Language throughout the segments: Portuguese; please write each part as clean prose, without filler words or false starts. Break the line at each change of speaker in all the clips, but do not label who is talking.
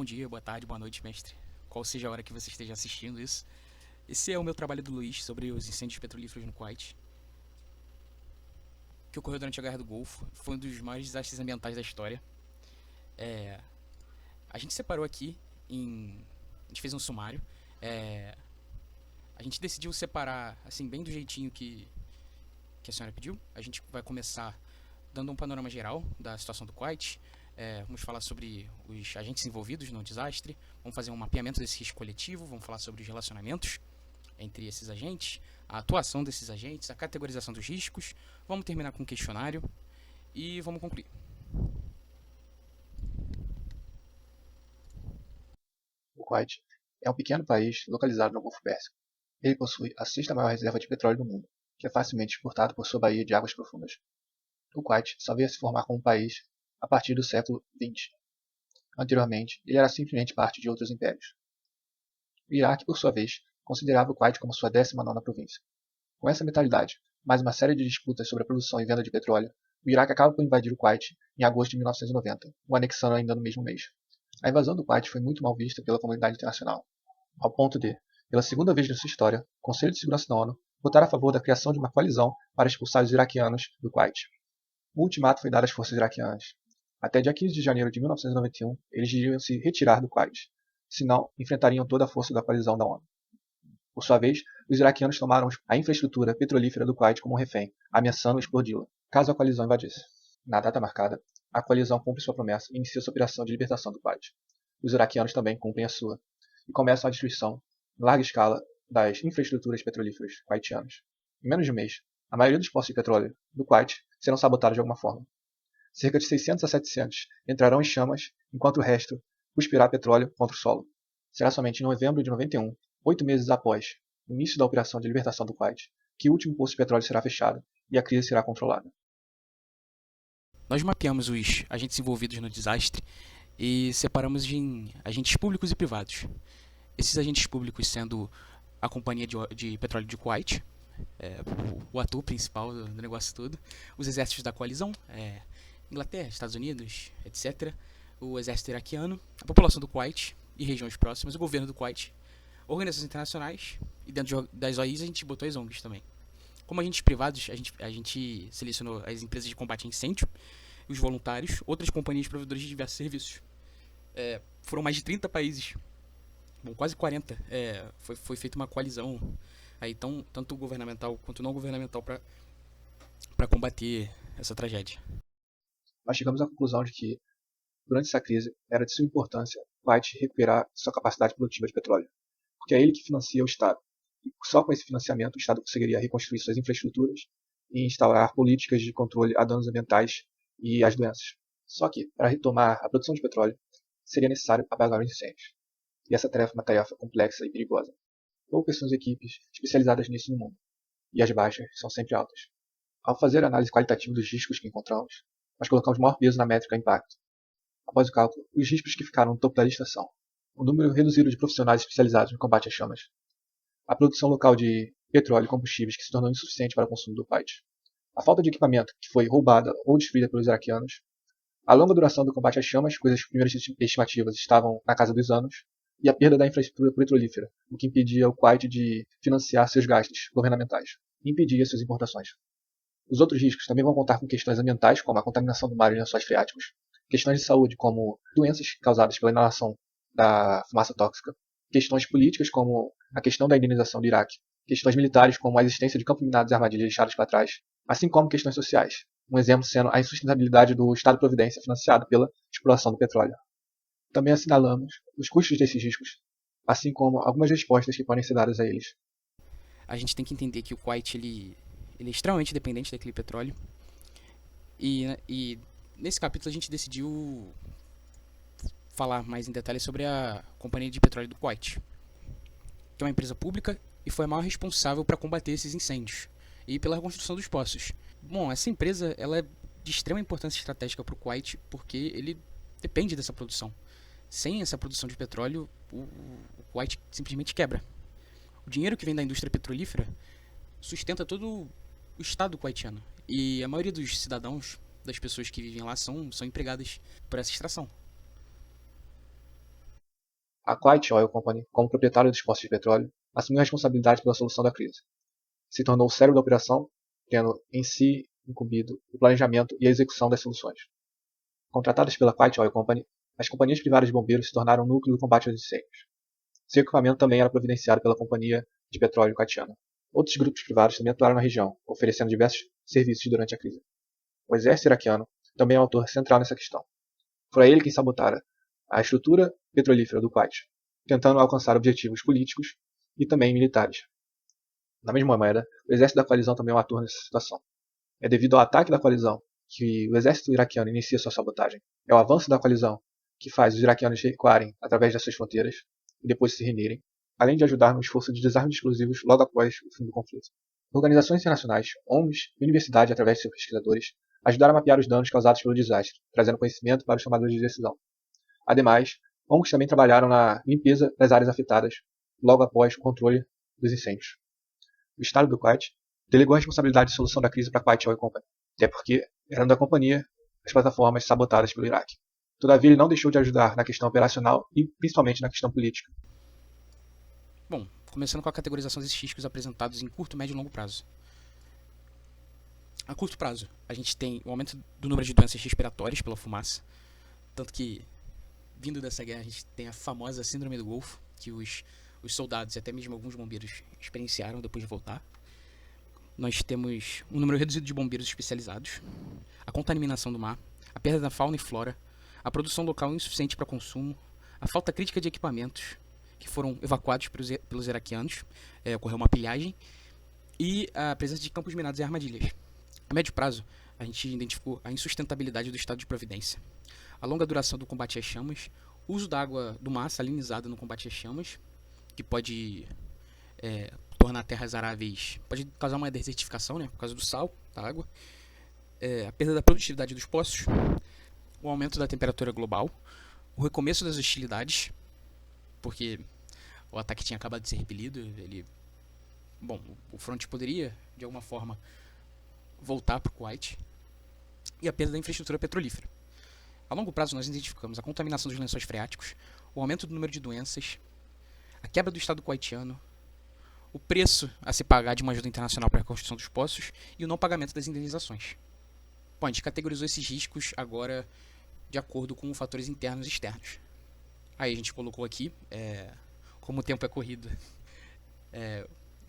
Bom dia, boa tarde, boa noite, mestre. Qual seja a hora que você esteja assistindo isso. Esse é o meu trabalho do Luiz sobre os incêndios petrolíferos no Kuwait, que ocorreu durante a Guerra do Golfo. Foi um dos maiores desastres ambientais da história. É, a gente separou aqui em. A gente fez um sumário. É, a gente decidiu separar, assim, bem do jeitinho que a senhora pediu. A gente vai começar dando um panorama geral da situação do Kuwait. Vamos falar sobre os agentes envolvidos no desastre. Vamos fazer um mapeamento desse risco coletivo. Vamos falar sobre os relacionamentos entre esses agentes, a atuação desses agentes, a categorização dos riscos. Vamos terminar com um questionário e vamos concluir.
O Kuwait é um pequeno país localizado no Golfo Pérsico. Ele possui a sexta maior reserva de petróleo do mundo, que é facilmente exportado por sua baía de águas profundas. O Kuwait só veio a se formar como país a partir do século XX. Anteriormente, ele era simplesmente parte de outros impérios. O Iraque, por sua vez, considerava o Kuwait como sua 19ª província. Com essa mentalidade, mais uma série de disputas sobre a produção e venda de petróleo, o Iraque acaba por invadir o Kuwait em agosto de 1990, o anexando ainda no mesmo mês. A invasão do Kuwait foi muito mal vista pela comunidade internacional, ao ponto de, pela segunda vez na sua história, o Conselho de Segurança da ONU votar a favor da criação de uma coalizão para expulsar os iraquianos do Kuwait. O ultimato foi dado às forças iraquianas. Até dia 15 de janeiro de 1991, eles iriam se retirar do Kuwait, senão enfrentariam toda a força da coalizão da ONU. Por sua vez, os iraquianos tomaram a infraestrutura petrolífera do Kuwait como refém, ameaçando explodi-la, caso a coalizão invadisse. Na data marcada, a coalizão cumpre sua promessa e inicia sua operação de libertação do Kuwait. Os iraquianos também cumprem a sua, e começam a destruição, em larga escala, das infraestruturas petrolíferas kuwaitianas. Em menos de um mês, a maioria dos poços de petróleo do Kuwait serão sabotados de alguma forma. Cerca de 600 a 700 entrarão em chamas, enquanto o resto cuspirá petróleo contra o solo. Será somente em novembro de 91, 8 meses após o início da operação de libertação do Kuwait, que o último poço de petróleo será fechado e a crise será controlada.
Nós mapeamos os agentes envolvidos no desastre e separamos em agentes públicos e privados. Esses agentes públicos sendo a Companhia de Petróleo de Kuwait, o ator principal do negócio todo, os exércitos da coalizão, Inglaterra, Estados Unidos, etc., o exército iraquiano, a população do Kuwait e regiões próximas, o governo do Kuwait, organizações internacionais e dentro das OIs a gente botou as ONGs também. Como agentes privados, a gente selecionou as empresas de combate a incêndio, os voluntários, outras companhias provedoras de diversos serviços. Foram mais de 30 países, bom, quase 40. Foi feita uma coalizão aí, tanto governamental quanto não governamental para combater essa tragédia.
Nós chegamos à conclusão de que, durante essa crise, era de suma importância o Kuwait recuperar sua capacidade produtiva de petróleo, porque é ele que financia o Estado. E só com esse financiamento o Estado conseguiria reconstruir suas infraestruturas e instaurar políticas de controle a danos ambientais e às doenças. Só que, para retomar a produção de petróleo, seria necessário apagar os incêndios. E essa tarefa é uma tarefa complexa e perigosa. Poucas são as equipes especializadas nisso no mundo, e as baixas são sempre altas. Ao fazer a análise qualitativa dos riscos que encontramos, nós colocamos maior peso na métrica impacto. Após o cálculo, os riscos que ficaram no topo da lista são o número reduzido de profissionais especializados no combate às chamas, a produção local de petróleo e combustíveis que se tornou insuficiente para o consumo do país, a falta de equipamento que foi roubada ou destruída pelos iraquianos, a longa duração do combate às chamas, cujas primeiras estimativas estavam na casa dos anos, e a perda da infraestrutura petrolífera, o que impedia o Kuwait de financiar seus gastos governamentais e impedia suas importações. Os outros riscos também vão contar com questões ambientais, como a contaminação do mar e lençóis freáticos, questões de saúde, como doenças causadas pela inalação da fumaça tóxica, questões políticas, como a questão da indenização do Iraque, questões militares, como a existência de campos minados e armadilhas deixadas para trás, assim como questões sociais, um exemplo sendo a insustentabilidade do Estado-providência financiado pela exploração do petróleo. Também assinalamos os custos desses riscos, assim como algumas respostas que podem ser dadas a eles.
A gente tem que entender que o Kuwait ele é extremamente dependente daquele petróleo. E nesse capítulo a gente decidiu falar mais em detalhes sobre a Companhia de Petróleo do Kuwait, que é uma empresa pública e foi a maior responsável para combater esses incêndios e pela reconstrução dos poços. Bom, essa empresa ela é de extrema importância estratégica para o Kuwait porque ele depende dessa produção. Sem essa produção de petróleo, o Kuwait simplesmente quebra. O dinheiro que vem da indústria petrolífera sustenta todo o estado kuwaitiano. E a maioria dos cidadãos, das pessoas que vivem lá, são empregadas por essa extração.
A Kuwait Oil Company, como proprietária dos postos de petróleo, assumiu a responsabilidade pela solução da crise. Se tornou o cérebro da operação, tendo em si incumbido o planejamento e a execução das soluções. Contratadas pela Kuwait Oil Company, as companhias privadas de bombeiros se tornaram o núcleo do combate aos incêndios. Seu equipamento também era providenciado pela Companhia de Petróleo Kuwaitiana. Outros grupos privados também atuaram na região, oferecendo diversos serviços durante a crise. O exército iraquiano também é um autor central nessa questão. Foi ele quem sabotara a estrutura petrolífera do Kuwait, tentando alcançar objetivos políticos e também militares. Na mesma moeda, o exército da coalizão também é um ator nessa situação. É devido ao ataque da coalizão que o exército iraquiano inicia sua sabotagem. É o avanço da coalizão que faz os iraquianos recuarem através das suas fronteiras e depois se renderem, além de ajudar no esforço de desarme de explosivos logo após o fim do conflito. Organizações internacionais, ONGs e universidades, através de seus pesquisadores, ajudaram a mapear os danos causados pelo desastre, trazendo conhecimento para os tomadores de decisão. Ademais, ONGs também trabalharam na limpeza das áreas afetadas logo após o controle dos incêndios. O Estado do Kuwait delegou a responsabilidade de solução da crise para a Kuwait Oil Company, até porque eram da companhia as plataformas sabotadas pelo Iraque. Todavia, ele não deixou de ajudar na questão operacional e principalmente na questão política.
Bom, começando com a categorização desses riscos apresentados em curto, médio e longo prazo. A curto prazo, a gente tem o aumento do número de doenças respiratórias pela fumaça, tanto que, vindo dessa guerra, a gente tem a famosa síndrome do Golfo, que os soldados e até mesmo alguns bombeiros experienciaram depois de voltar. Nós temos um número reduzido de bombeiros especializados, a contaminação do mar, a perda da fauna e flora, a produção local insuficiente para consumo, a falta crítica de equipamentos que foram evacuados pelos iraquianos, ocorreu uma pilhagem, e a presença de campos minados e armadilhas. A médio prazo, a gente identificou a insustentabilidade do estado de providência, a longa duração do combate às chamas, o uso da água do mar salinizada no combate às chamas, que pode tornar terras aráveis, pode causar uma desertificação, né, por causa do sal da água, a perda da produtividade dos poços, o aumento da temperatura global, o recomeço das hostilidades, porque o ataque tinha acabado de ser repelido, o fronte poderia, de alguma forma, voltar para o Kuwait, e a perda da infraestrutura petrolífera. A longo prazo, nós identificamos a contaminação dos lençóis freáticos, o aumento do número de doenças, a quebra do Estado kuwaitiano, o preço a se pagar de uma ajuda internacional para a reconstrução dos poços e o não pagamento das indenizações. Bom, a gente categorizou esses riscos agora de acordo com fatores internos e externos. Aí a gente colocou aqui, como o tempo é corrido,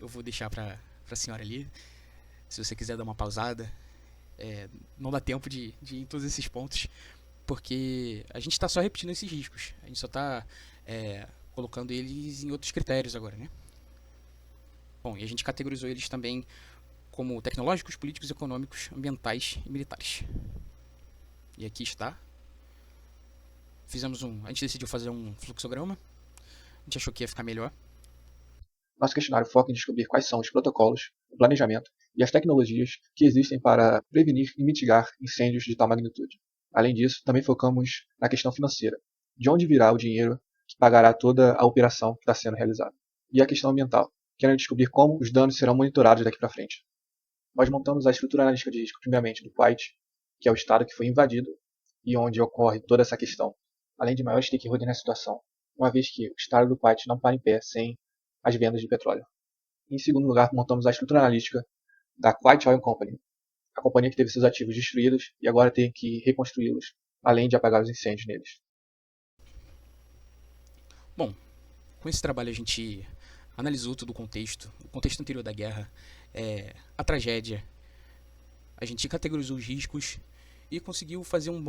eu vou deixar para a senhora ali, se você quiser dar uma pausada. Não dá tempo de ir em todos esses pontos, porque a gente está só repetindo esses riscos, a gente só está colocando eles em outros critérios agora, né? Bom, e a gente categorizou eles também como tecnológicos, políticos, econômicos, ambientais e militares. E aqui está. A gente decidiu fazer um fluxograma. A gente achou que ia ficar melhor.
Nosso questionário foca em descobrir quais são os protocolos, o planejamento e as tecnologias que existem para prevenir e mitigar incêndios de tal magnitude. Além disso, também focamos na questão financeira, de onde virá o dinheiro que pagará toda a operação que está sendo realizada. E a questão ambiental, querendo descobrir como os danos serão monitorados daqui para frente. Nós montamos a estrutura analítica de risco, primeiramente, do Kuwait, que é o estado que foi invadido e onde ocorre toda essa questão, além de maiores stakeholders na situação, uma vez que o estado do Kuwait não para em pé sem as vendas de petróleo. Em segundo lugar, montamos a estrutura analítica da Kuwait Oil Company, a companhia que teve seus ativos destruídos e agora tem que reconstruí-los, além de apagar os incêndios neles.
Bom, com esse trabalho a gente analisou todo o contexto anterior da guerra, a tragédia, a gente categorizou os riscos e conseguiu fazer um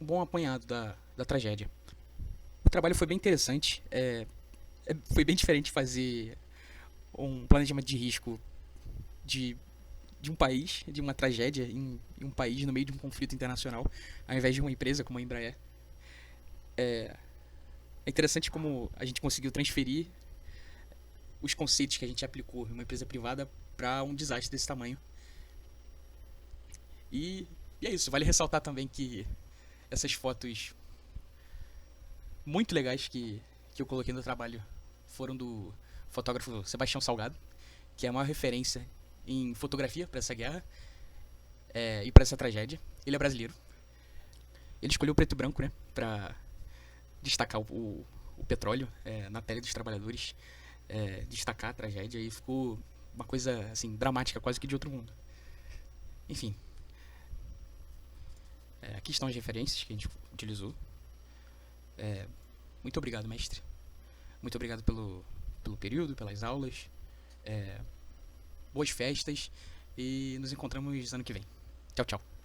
bom apanhado da tragédia. O trabalho foi bem interessante, foi bem diferente fazer um planejamento de risco de um país, de uma tragédia em um país no meio de um conflito internacional, ao invés de uma empresa como a Embraer. É interessante como a gente conseguiu transferir os conceitos que a gente aplicou em uma empresa privada para um desastre desse tamanho. E é isso, vale ressaltar também que essas fotos muito legais que eu coloquei no trabalho foram do fotógrafo Sebastião Salgado, que é a maior referência em fotografia para essa guerra e para essa tragédia. Ele é brasileiro. Ele escolheu o preto e branco, né, para destacar o petróleo na pele dos trabalhadores, destacar a tragédia, e ficou uma coisa assim dramática, quase que de outro mundo. Enfim, aqui estão as referências que a gente utilizou. Muito obrigado, mestre. Muito obrigado pelo período, pelas aulas. Boas festas e nos encontramos ano que vem. Tchau, tchau.